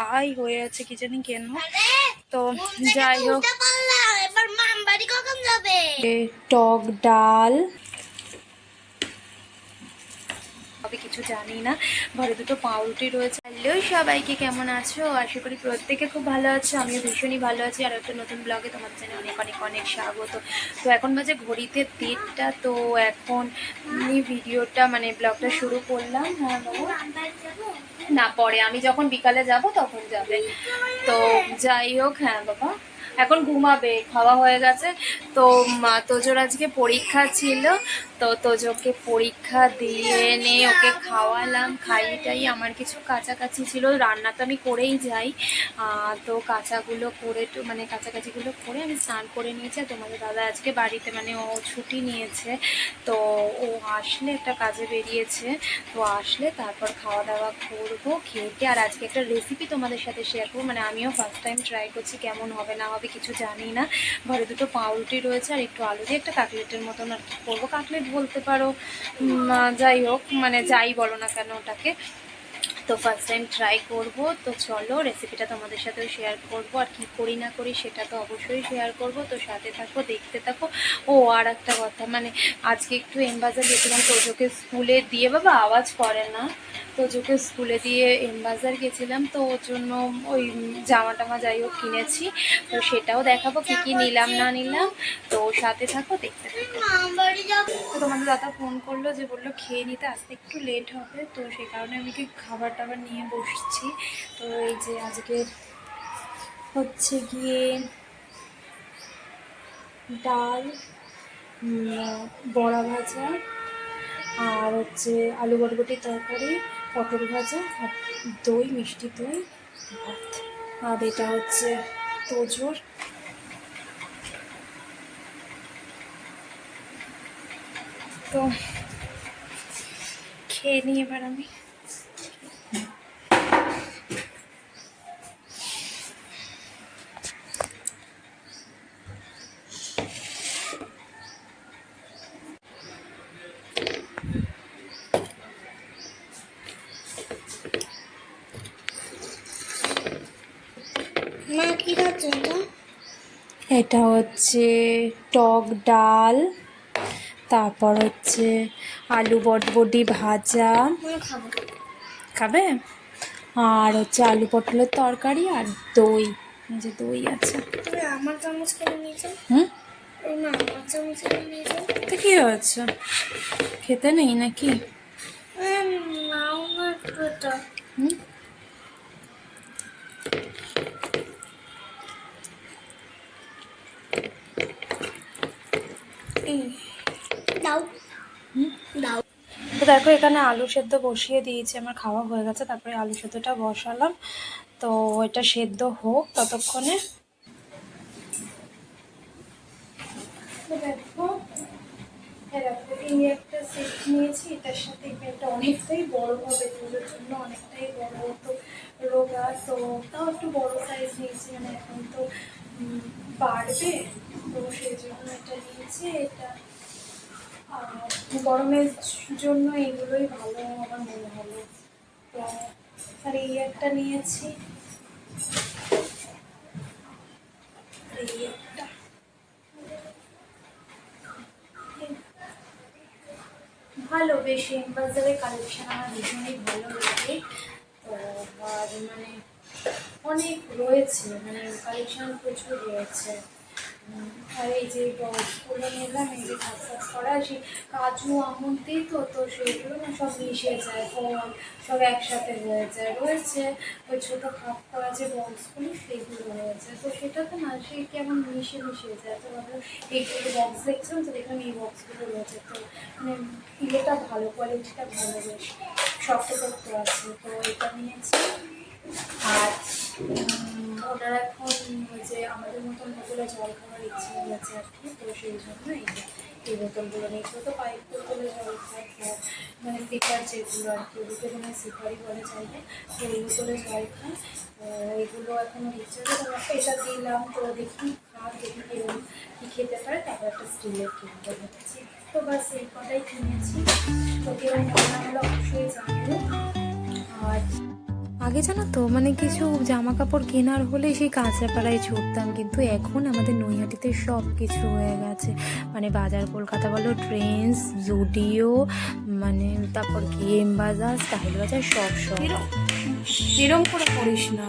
ছাই হয়ে আছে কি জানি কেন। তো যাই হোক, টক ডাল হবে কিছু জানি না। ঘরে দুটো পাউরুটি রয়েছে। হ্যালো সবাইকে, কেমন আছো? আশা করি প্রত্যেকে খুব ভালো আছো, আমিও ভীষণই ভালো আছি। আর একটা নতুন ব্লগে তোমাদের জানি অনেক অনেক অনেক স্বাগত। তো এখন বাজে ঘড়িতে 3টা। তো এখন ভিডিওটা মানে ব্লগটা শুরু করলাম। হ্যাঁ বাবা, না পরে আমি যখন বিকালে যাব তখন যাবে। তো যাই হোক, হ্যাঁ বাবা এখন ঘুমাবে, খাওয়া হয়ে গেছে। তো তোজোর আজকে পরীক্ষা ছিল, তো তোজোকে পরীক্ষা দিয়ে এনে ওকে খাওয়ালাম। খাইটাই আমার কিছু কাছাকাছি ছিল, রান্না তো আমি করেই যাই। তো কাঁচাগুলো করে মানে কাছাকাছিগুলো করে আমি স্নান করে নিয়েছি। আর তোমাদের দাদা আজকে বাড়িতে মানে ও ছুটি নিয়েছে, তো ও আসলে একটা কাজে বেরিয়েছে। তো আসলে তারপর খাওয়া দাওয়া করবো, খেতে। আর আজকে একটা রেসিপি তোমাদের সাথে শেয়ার করবো, মানে আমিও ফার্স্ট টাইম ট্রাই করছি, কেমন হবে না হবে কিছু জানি না। ঘরে দুটো পাউরুটি রয়েছে আর একটু আলু দিয়ে একটা কাটলেটের মতন আর কি করবো, কাটলেট বলতে পারো। যাই হোক, মানে যাই বলো না কেন ওটাকে। তো ফার্স্ট টাইম ট্রাই করব। তো চলো রেসিপিটা তোমাদের সাথেও শেয়ার করব, আর কি করি না করি সেটা তো অবশ্যই শেয়ার করব। তো সাথে থাকো, দেখতে থাকো। ও আর একটা কথা, মানে আজকে একটু এমবাজার গেছিলাম তোজোকে স্কুলে দিয়ে। বাবা আওয়াজ করে না। তোজোকে স্কুলে দিয়ে এমবাজার গেছিলাম, তো ওর জন্য ওই জামা টামা যাই হোক কিনেছি। তো সেটাও দেখাবো কি কি নিলাম না নিলাম। তো সাথে থাকো, দেখতে থাকো। তো তোমাদের দাদা ফোন করলো, যে বললো খেয়ে নিতে, আসতে একটু লেট হবে। তো সেই কারণে আমি কি খাবার টাবার নিয়ে বসছি। তো এই যে আজকে হচ্ছে গিয়ে ডাল, বড়া ভাজা, আর হচ্ছে আলু বরবটির তরকারি, পটল ভাজা, আর দই, মিষ্টি দই, ভাত। আর এটা হচ্ছে তোজোর। তো খেয়ে নিই এবার আমি। এটা হচ্ছে টক ডাল, তারপর হচ্ছে আলু বটবটি ভাজা। খাবে? আর হচ্ছে আলু পটলের তরকারি আর দই, যে দই আছে। আমার চামচ কেন নিয়েছো? না আমার চামচ কেন নিয়েছো? তো কি হয়েছে, খেতে নেই নাকি? নাও না এটা। দাও দাও। তো দেখো এখানে আলু সেদ্ধ বসিয়ে দিয়েছি, আমার খাওয়া হয়ে গেছে। তারপরে আলু সেদ্ধটা বসালাম, তো এটা সেদ্ধ হোক ততক্ষণে। দেখো এই একটা সেট নিয়েছি, এটার সাথে এটা অনেকটাই বড় হবে, তোদের জন্য অনেকটাই বড়। তো রোগা, তো তাও একটু বড় সাইজ নিয়েছি, মানে এখন তো বাড়বে, তো সেই জন্য এটা নিয়েছি। এটা গরমের জন্য এগুলোই ভালো আমার মনে হলো। তো আর এই একটা নিয়েছি, এই একটা। ভালো, বেশ এমবাজারের কালেকশন আমার ভীষণই ভালো লাগে। তো আর মানে অনেক রয়েছে, মানে কালেকশন প্রচুর রয়েছে। আর এই যে বক্সগুলো নিলাম, এই যে কাজ করা, সেই কাজু আমন্ড দিই, তো তো সেইগুলো না সব মিশে যায়, ফল সব একসাথে হয়ে যায়। রয়েছে ওই ছোটো খাপ করা যে বক্সগুলো, সেইগুলো রয়েছে। তো সেটাতে না সেই কেমন মিশে মিশে যায়। তো ভাবলাম এইগুলো বক্স দেখছিলাম, তো দেখলাম এই বক্সগুলো রয়েছে। তো মানে ইয়েটা ভালো, কোয়ালিটিটা ভালো, বেশ শক্ত শক্ত আছে। তো এটা নিয়েছি। আর ওনার এখন যে আমাদের মতন বোতলে জল খাওয়ার ইচ্ছে হয়েছে আর কি, তো সেই জন্য এই বোতলগুলো নিয়েছিল। তো পাইপ বোতলে জল খায়, মানে সিপার যেগুলো আর কি, ওগুলোকে মানে সিপারই বলে চাইবে। তো এই বোতলে জল খায়। তো এগুলো এখনও ইচ্ছে হচ্ছে, তো এটা দিলাম। তো দেখি দেখি কিরকম কী খেতে পারে, তারপর একটা স্টিলের কিনতে হচ্ছে। তো বাস এই কটাই কিনেছি। তো কিরকম রান্না হলো অবশ্যই জানবো। আর আগে জানো তো মানে কিছু জামা কাপড় কেনার হলে সেই কাঁচরাপাড়ায় ছুটতাম, কিন্তু এখন আমাদের নৈহাটিতে সব কিছু হয়ে গেছে। মানে বাজার কলকাতা বলো, ট্রেন্ডস, জুডিও, মানে তারপর কি এম বাজার, স্টাইল বাজার, সব সব। এরম করে করিস না,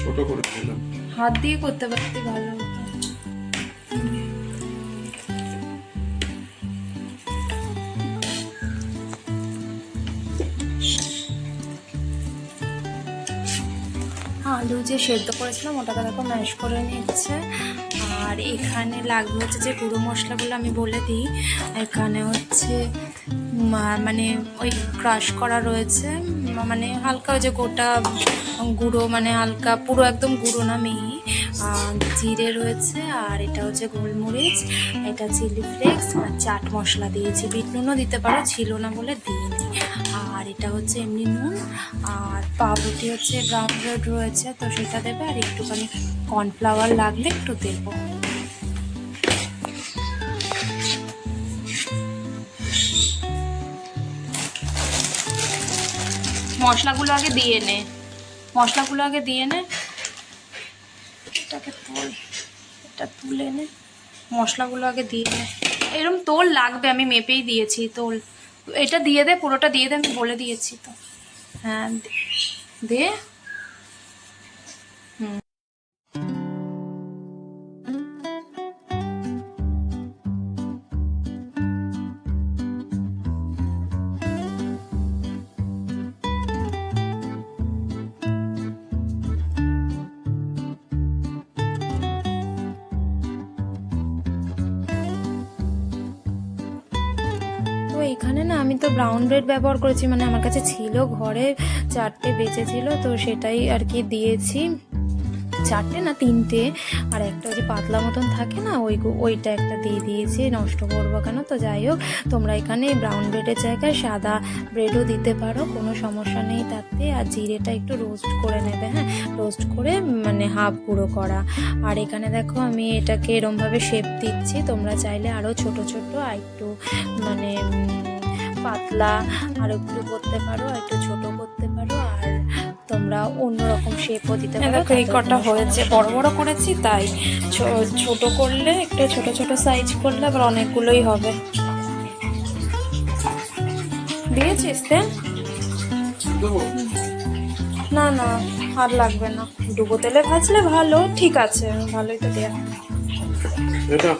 ছোট করে দিলাম। হাত দিয়ে করতে পারতে ভালো হতো। আলু যে সেদ্ধ করেছিলাম ওটাকে দেখো ম্যাশ করে নিচ্ছে। আর এখানে লাগবে হচ্ছে যে গুঁড়ো মশলাগুলো আমি বলে দিই। এখানে হচ্ছে মানে ওই ক্রাশ করা রয়েছে, মানে হালকা ওই যে গোটা গুঁড়ো, মানে হালকা পুরো একদম গুঁড়ো না, মিহি। জিরে রয়েছে, আর এটা হচ্ছে গোলমরিচ, এটা চিলি ফ্লেক্স, আর চাট মশলা দিয়েছি। বিট নুনও দিতে পারো, ছিল না বলে দিইনি। আর এটা হচ্ছে এমনি নুন, আর পাউরুটি হচ্ছে ব্রাউন ব্রেড রয়েছে তো সেটা দেবে, আর একটুখানি কর্নফ্লাওয়ার লাগলে একটু দেবো। মশলাগুলো আগে দিয়ে নে, মশলাগুলো আগে দিয়ে নে, এটাকে তোল, এটা তুলে নে, মশলাগুলো আগে দিয়ে নে। এরকম তোল লাগবে, আমি মেপেই দিয়েছি তোল। এটা দিয়ে দে, পুরোটা দিয়ে দে, আমি বলে দিয়েছি তো। হ্যাঁ দে। হুম, তো এখানে না আমি তো ব্রাউন ব্রেড ব্যবহার করেছি, মানে আমার কাছে ছিল ঘরে, 4টে বেঁচেছিল তো সেটাই আর কি দিয়েছি। 4টে না 3টে, আর একটা ওই যে পাতলা মতন থাকে না, ওইটা একটা দিয়ে দিয়েছি, নষ্ট করবো কেন। তো যাই হোক, তোমরা এখানে ব্রাউন ব্রেডের জায়গায় সাদা ব্রেডও দিতে পারো, কোনো সমস্যা নেই তাতে। আর জিরেটা একটু রোস্ট করে নেবে, হ্যাঁ, রোস্ট করে মানে হাফ গুঁড়ো করা। আর এখানে দেখো আমি এটাকে এরমভাবে শেপ দিচ্ছি, তোমরা চাইলে আরও ছোট ছোট আর একটু মানে পাতলা আর একটু করতে পারো, আর একটু ছোট করতে পারো, আর তোমরা অন্যরকম শেপও দিতে পারো। দেখো এই কটা হয়েছে, বড় বড় করেছি তাই, ছোট করলে একটু ছোট ছোট সাইজ করলে আবার অনেকগুলোই হবে। দিয়েছিস তে? না না, আর লাগবে না, ডুবো তেলে ভাজলে ভালো, ঠিক আছে, ভালোই তো দেয়া।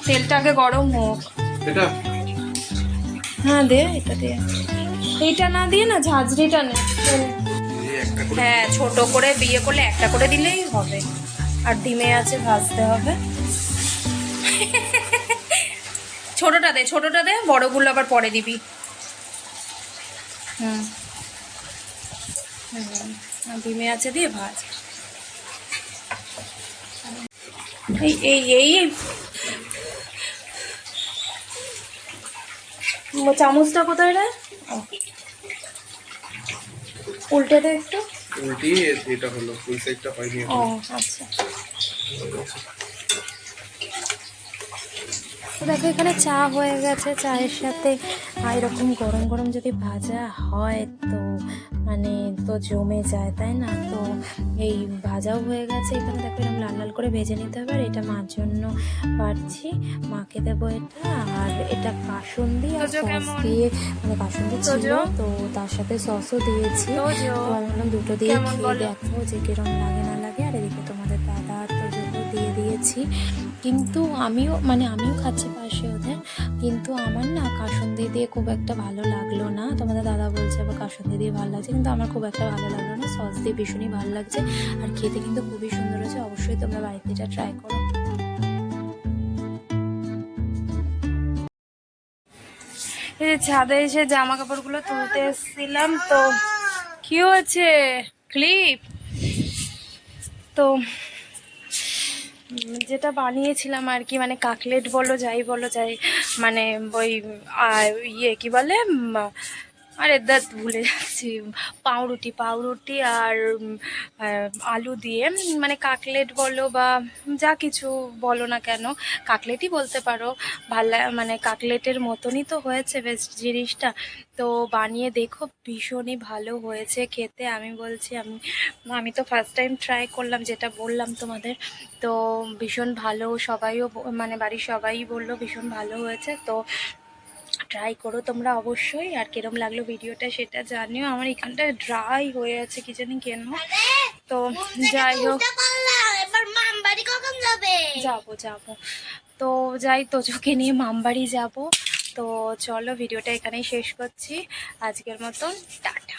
তেলটা আগে গরম হোক। হ্যাঁ দে, এটা দে, এইটা না দিয়ে না ঝাঁঝরিটা নে। হ্যাঁ, ছোট করে বিয়ে করলে একটা করে দিলেই হবে, আর ডিমে আছে ভাজতে হবে। ছোটটা দে, বড়গুলো আবার পরে দিবি। হুম হুম, ডিমে আছে দিয়ে ভাজ। এই এই এই চামচটা কোথায় রে? উল্টে দে একটু। উল্টিয়ে এটা হলো, ওই সাইডটা হয়নি। ও আচ্ছা, দেখো এখানে চা হয়ে গেছে, চায়ের সাথে এরকম গরম গরম যদি ভাজা হয় তো মানে তো জমে যায়, তাই না? তো এই ভাজাও হয়ে গেছে, এখানে দেখো এরকম লাল লাল করে ভেজে নিতে হবে। আর এটা মার জন্য বাড়ছি, মাকে দেবো এটা। আর এটা কাসুন্দি আর সস দিয়ে, মানে কাসুন্দি ছিল তো তার সাথে সসও দিয়েছি, তো আমি বললাম দুটো দিয়ে খেয়ে দেখো যে কিরম লাগে না লাগে। আর এদিকে তোমাদের দাদা তো দিয়ে দিয়েছি, কিন্তু আমিও খাচ্ছি পাশে ওদের, কিন্তু আমার না কাসুন্দি দিয়ে খুব একটা ভালো লাগলো না। তোমাদের দাদা বলছে আবার কাসুন্দি দিয়ে ভালো লাগছে, কিন্তু আমার খুব একটা ভালো লাগলো না। সস দিয়ে ভীষণই ভালো লাগছে, আর খেতে কিন্তু খুবই সুন্দর হয়েছে। অবশ্যই তোমরা বাড়িতে এটা ট্রাই করো। এই যে ছাদে এসে জামা কাপড়গুলো তুলতে এসেছিলাম, তো কি হয়েছে ক্লিপ, তো যেটা বানিয়েছিলাম আর কি, মানে কাকলেট বলো যাই বলো যাই, মানে ওই ইয়ে কি বলে আরে দাঁত ভুলে যাচ্ছি, পাউরুটি পাউরুটি আর আলু দিয়ে মানে কাকলেট বলো বা যা কিছু বলো না কেন, কাকলেটই বলতে পারো। মানে কাকলেটের মতনই তো হয়েছে বেশ জিনিসটা। তো বানিয়ে দেখো, ভীষণই ভালো হয়েছে খেতে। আমি বলছি, আমি তো ফার্স্ট টাইম ট্রাই করলাম, যেটা বললাম তোমাদের। তো ভীষণ ভালো, সবাইও মানে বাড়ির সবাই বললো ভীষণ ভালো হয়েছে। তো ট্রাই করো তোমরা অবশ্যই। আর কিরম লাগলো ভিডিওটা সেটা জানিও। আমার এখানটা ড্রাই হয়ে আছে কি জানি কেন। তো যাই হোক, যাবো যাবো, তো যাই তোজোকে নিয়ে মামবাড়ি যাব। তো চলো, ভিডিওটা এখানেই শেষ করছি আজকের মতন, টাটা।